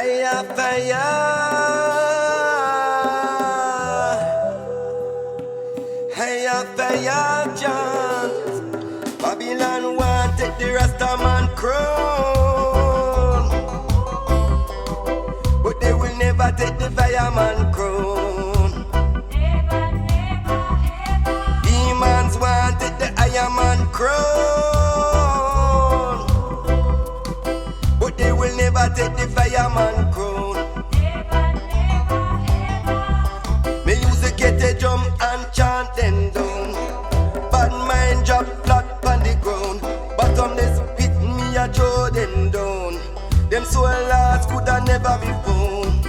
Iyah Fire, Iyah Fire, chants. Babylon want take the Rastaman crown, but they will never take the fireman crown. Never, never, ever. Demons want take the Iron Man crown, but they will never take the fireman crown. Never, never, ever. Me use the kettle drum and chant them down. Bad mind drop flat on the ground. Bottomless pit me a throw them down. Them soul lost coulda never be found.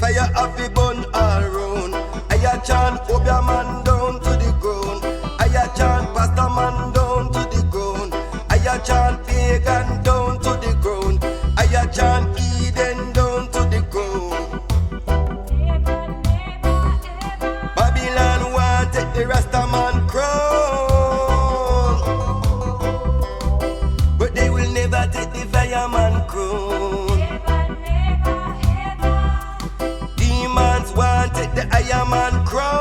Fire have the burn all round. Iyah chant Obia man down to the ground. Iyah chant Pastor man down to the ground. Iyah chant pagan down to the ground. Iyah chant Eden down to the ground. Never, never, ever. Babylon want take the Rastaman crown, but they will never take the fireman crown. Never, never, ever. Demons want take the Iron Man crown,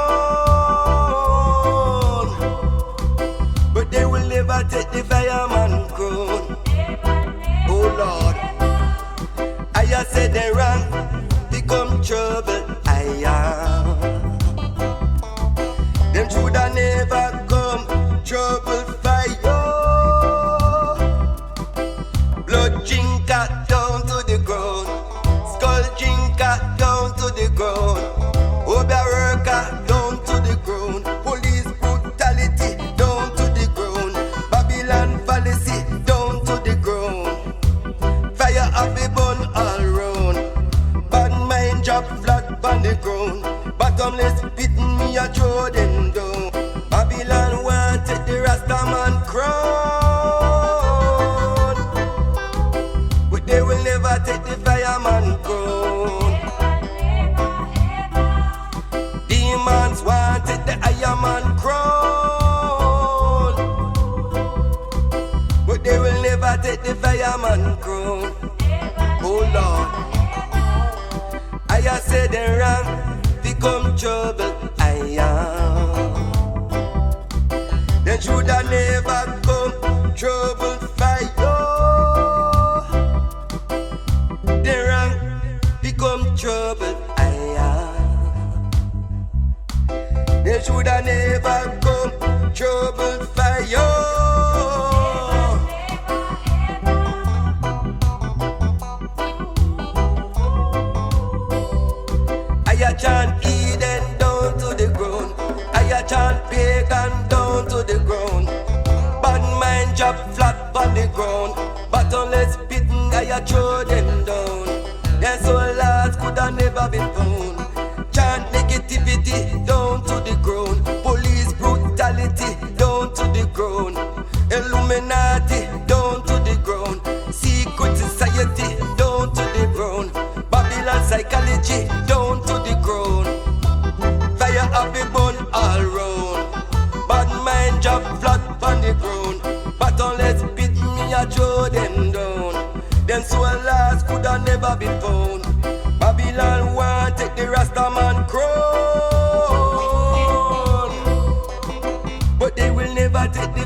but they will never take the fireman crown. Never, never, Oh Lord, ever. Iyah said they wrong, become trouble. Iyah, them shoulda never come trouble fire. Blood drinker down to the ground, skull drinker down to the ground, Obia worker down to the ground, police brutality down to the ground, Babylon fallacy down to the ground. Fire have the burn all round. Bad mind drop flat on the ground. Bottomless pit me a throw them down. Babylon want take the Rastaman crown, but they will never take the fireman crown. Never, never, ever. Demons want take the Iron Man crown, but they will never take the fireman crown. Oh Lord, Iyah said they wrong, become trouble. Iyah, they shoulda never come trouble fire. They wrong, become trouble. Iyah, they shoulda never come trouble fire. Iyah chant Eden down to the ground. Iyah chant pagan down to the ground. Bad mind drop flat on the ground. Bottomless pit Iyah throw them down. Their soul lost coulda never been found. Chant negativity down to the ground. Police brutality down to the ground. Illuminati down to the ground. Secret society down to the ground. Babylon psychology down to the ground. Fire have the burn all round. Bad mind drop flat on the ground. Bottomless pit me a throw them down. Them soul lost coulda never been found. Babylon want take the Rastaman crown, but they will never take the